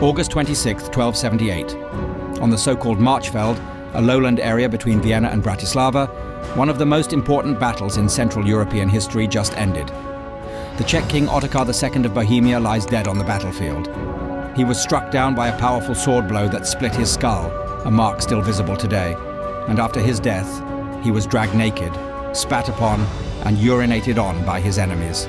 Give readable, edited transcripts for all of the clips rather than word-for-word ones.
August 26, 1278. On the so-called Marchfeld, a lowland area between Vienna and Bratislava, one of the most important battles in Central European history just ended. The Czech king Ottokar II of Bohemia lies dead on the battlefield. He was struck down by a powerful sword blow that split his skull, a mark still visible today. And after his death, he was dragged naked, spat upon, and urinated on by his enemies.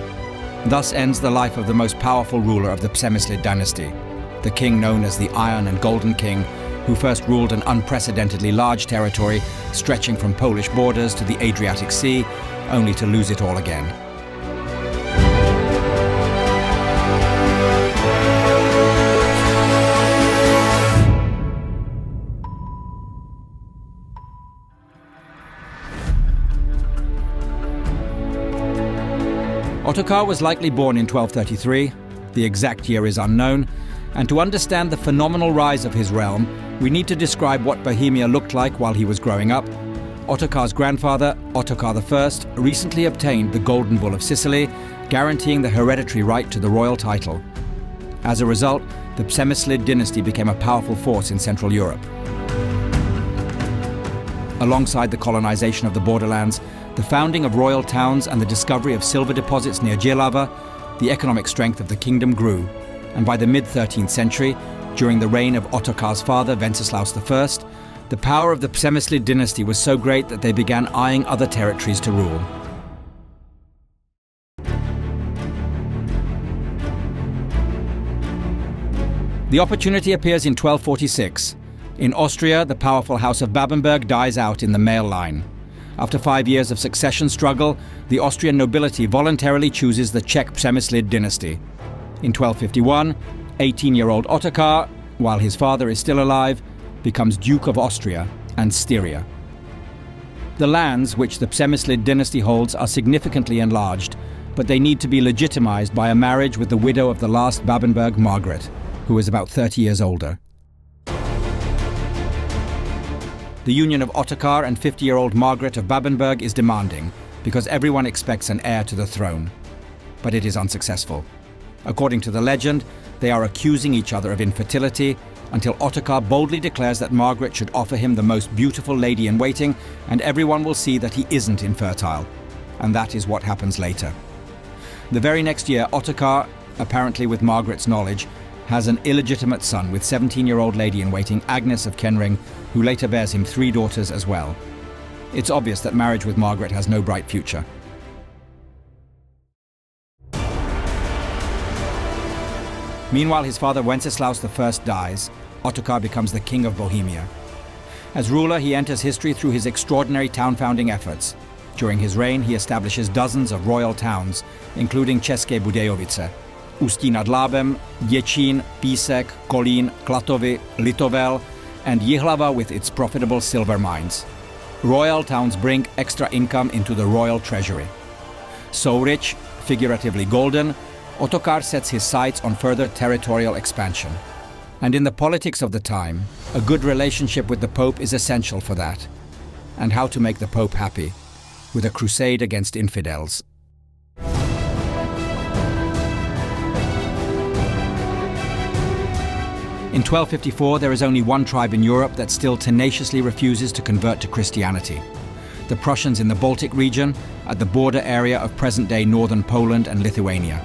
Thus ends the life of the most powerful ruler of the Premyslid dynasty, the king known as the Iron and Golden King, who first ruled an unprecedentedly large territory stretching from Polish borders to the Adriatic Sea, only to lose it all again. Ottokar was likely born in 1233, the exact year is unknown, and to understand the phenomenal rise of his realm, we need to describe what Bohemia looked like while he was growing up. Ottokar's grandfather, Ottokar I, recently obtained the Golden Bull of Sicily, guaranteeing the hereditary right to the royal title. As a result, the Premyslid dynasty became a powerful force in Central Europe. Alongside the colonization of the borderlands, the founding of royal towns and the discovery of silver deposits near Jihlava, the economic strength of the kingdom grew, and by the mid-13th century, during the reign of Ottokar's father Wenceslaus I, the power of the Premyslid dynasty was so great that they began eyeing other territories to rule. The opportunity appears in 1246. In Austria, the powerful House of Babenberg dies out in the male line. After 5 years of succession struggle, the Austrian nobility voluntarily chooses the Czech Premyslid dynasty. In 1251, 18-year-old Ottokar, while his father is still alive, becomes Duke of Austria and Styria. The lands which the Premyslid dynasty holds are significantly enlarged, but they need to be legitimized by a marriage with the widow of the last Babenberg, Margaret, who is about 30 years older. The union of Ottokar and 50-year-old Margaret of Babenberg is demanding, because everyone expects an heir to the throne. But it is unsuccessful. According to the legend, they are accusing each other of infertility until Ottokar boldly declares that Margaret should offer him the most beautiful lady-in-waiting, and everyone will see that he isn't infertile. And that is what happens later. The very next year, Ottokar, apparently with Margaret's knowledge, has an illegitimate son with 17-year-old lady-in-waiting Agnes of Kenring, who later bears him 3 daughters as well. It's obvious that marriage with Margaret has no bright future. Meanwhile, his father Wenceslaus I dies. Ottokar becomes the King of Bohemia. As ruler, he enters history through his extraordinary town-founding efforts. During his reign, he establishes dozens of royal towns, including České Budějovice, Ústí nad Labem, Děčín, Písek, Kolín, Klatovy, Litovel, and Jihlava with its profitable silver mines. Royal towns bring extra income into the royal treasury. So rich, figuratively golden, Ottokar sets his sights on further territorial expansion. And in the politics of the time, a good relationship with the Pope is essential for that. And how to make the Pope happy? With a crusade against infidels. In 1254, there is only one tribe in Europe that still tenaciously refuses to convert to Christianity. The Prussians in the Baltic region, at the border area of present-day northern Poland and Lithuania.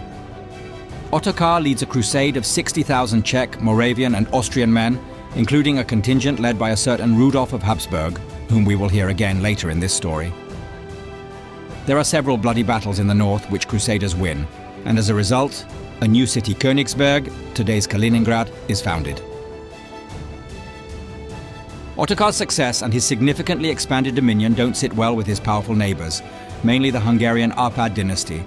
Ottokar leads a crusade of 60,000 Czech, Moravian and Austrian men, including a contingent led by a certain Rudolf of Habsburg, whom we will hear again later in this story. There are several bloody battles in the north which crusaders win, and as a result, a new city, Königsberg, today's Kaliningrad, is founded. Ottokar's success and his significantly expanded dominion don't sit well with his powerful neighbors, mainly the Hungarian Árpád dynasty.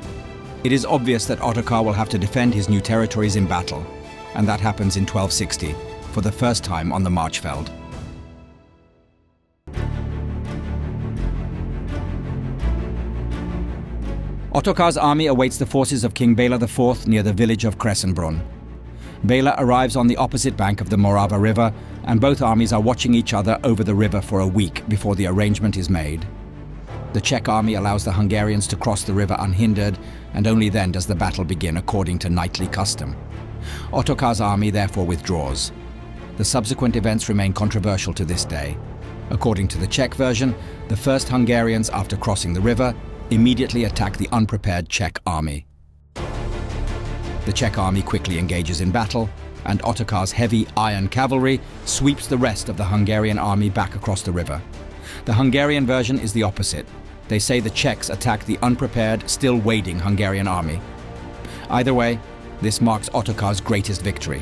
It is obvious that Ottokar will have to defend his new territories in battle, and that happens in 1260, for the first time on the Marchfeld. Ottokar's army awaits the forces of King Bela IV near the village of Kressenbrunn. Bela arrives on the opposite bank of the Morava River, and both armies are watching each other over the river for a week before the arrangement is made. The Czech army allows the Hungarians to cross the river unhindered, and only then does the battle begin according to knightly custom. Ottokar's army therefore withdraws. The subsequent events remain controversial to this day. According to the Czech version, the first Hungarians, after crossing the river, immediately attack the unprepared Czech army. The Czech army quickly engages in battle, and Ottokar's heavy iron cavalry sweeps the rest of the Hungarian army back across the river. The Hungarian version is the opposite. They say the Czechs attack the unprepared, still wading Hungarian army. Either way, this marks Ottokar's greatest victory.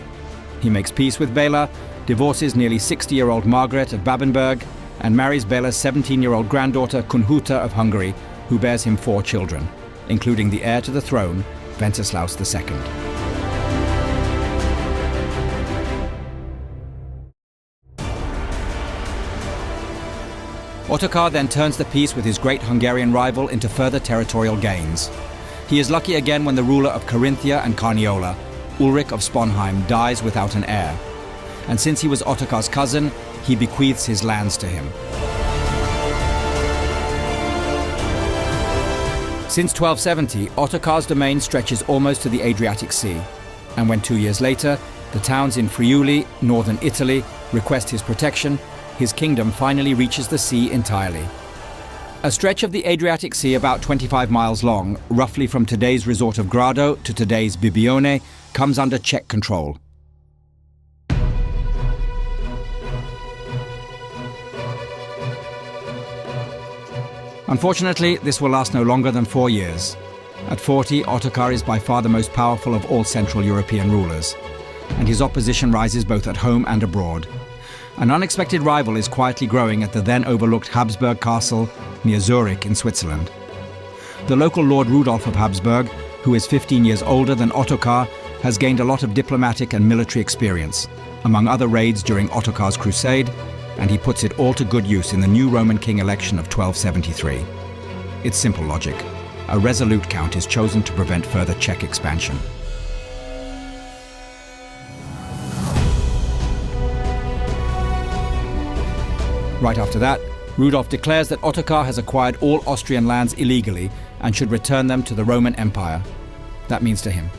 He makes peace with Béla, divorces nearly 60-year-old Margaret of Babenberg, and marries Béla's 17-year-old granddaughter Kunhuta of Hungary, who bears him 4 children, including the heir to the throne, Wenceslaus II. Ottokar then turns the peace with his great Hungarian rival into further territorial gains. He is lucky again when the ruler of Carinthia and Carniola, Ulrich of Sponheim, dies without an heir. And since he was Ottokar's cousin, he bequeaths his lands to him. Since 1270, Ottokar's domain stretches almost to the Adriatic Sea, and when 2 years later, the towns in Friuli, northern Italy, request his protection, his kingdom finally reaches the sea entirely. A stretch of the Adriatic Sea about 25 miles long, roughly from today's resort of Grado to today's Bibione, comes under Czech control. Unfortunately, this will last no longer than 4 years. At 40, Ottokar is by far the most powerful of all Central European rulers, and his opposition rises both at home and abroad. An unexpected rival is quietly growing at the then overlooked Habsburg castle near Zurich in Switzerland. The local Lord Rudolf of Habsburg, who is 15 years older than Ottokar, has gained a lot of diplomatic and military experience, among other raids during Ottokar's crusade, and he puts it all to good use in the new Roman king election of 1273. It's simple logic. A resolute count is chosen to prevent further Czech expansion. Right after that, Rudolf declares that Ottokar has acquired all Austrian lands illegally and should return them to the Roman Empire. That means to him.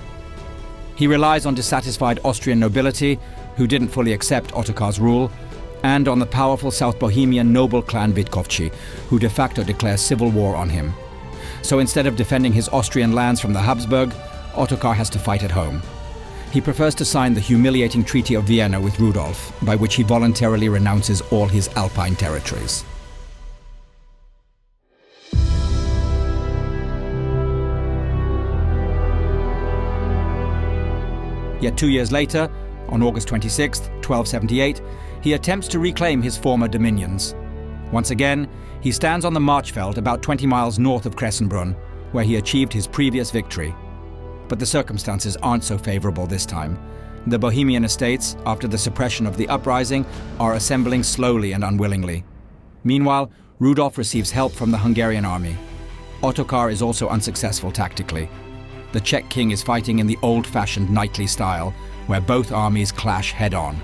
He relies on dissatisfied Austrian nobility, who didn't fully accept Ottokar's rule, and on the powerful South Bohemian noble clan Witkovci, who de facto declares civil war on him. So instead of defending his Austrian lands from the Habsburg, Ottokar has to fight at home. He prefers to sign the humiliating Treaty of Vienna with Rudolf, by which he voluntarily renounces all his Alpine territories. Yet 2 years later, on August 26, 1278, he attempts to reclaim his former dominions. Once again, he stands on the Marchfeld about 20 miles north of Kressenbrunn, where he achieved his previous victory. But the circumstances aren't so favorable this time. The Bohemian estates, after the suppression of the uprising, are assembling slowly and unwillingly. Meanwhile, Rudolf receives help from the Hungarian army. Ottokar is also unsuccessful tactically. The Czech king is fighting in the old-fashioned knightly style, where both armies clash head-on.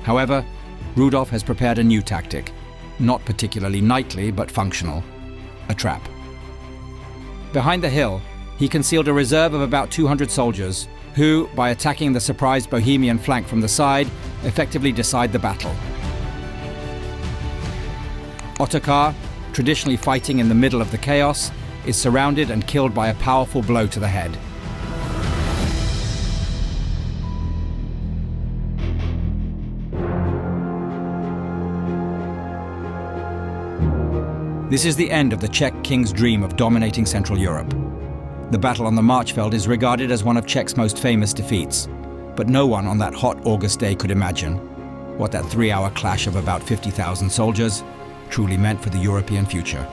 However, Rudolf has prepared a new tactic, not particularly knightly but functional: a trap. Behind the hill, he concealed a reserve of about 200 soldiers, who, by attacking the surprised Bohemian flank from the side, effectively decide the battle. Ottokar, traditionally fighting in the middle of the chaos, is surrounded and killed by a powerful blow to the head. This is the end of the Czech king's dream of dominating Central Europe. The battle on the Marchfeld is regarded as one of Czech's most famous defeats, but no one on that hot August day could imagine what that 3-hour clash of about 50,000 soldiers truly meant for the European future.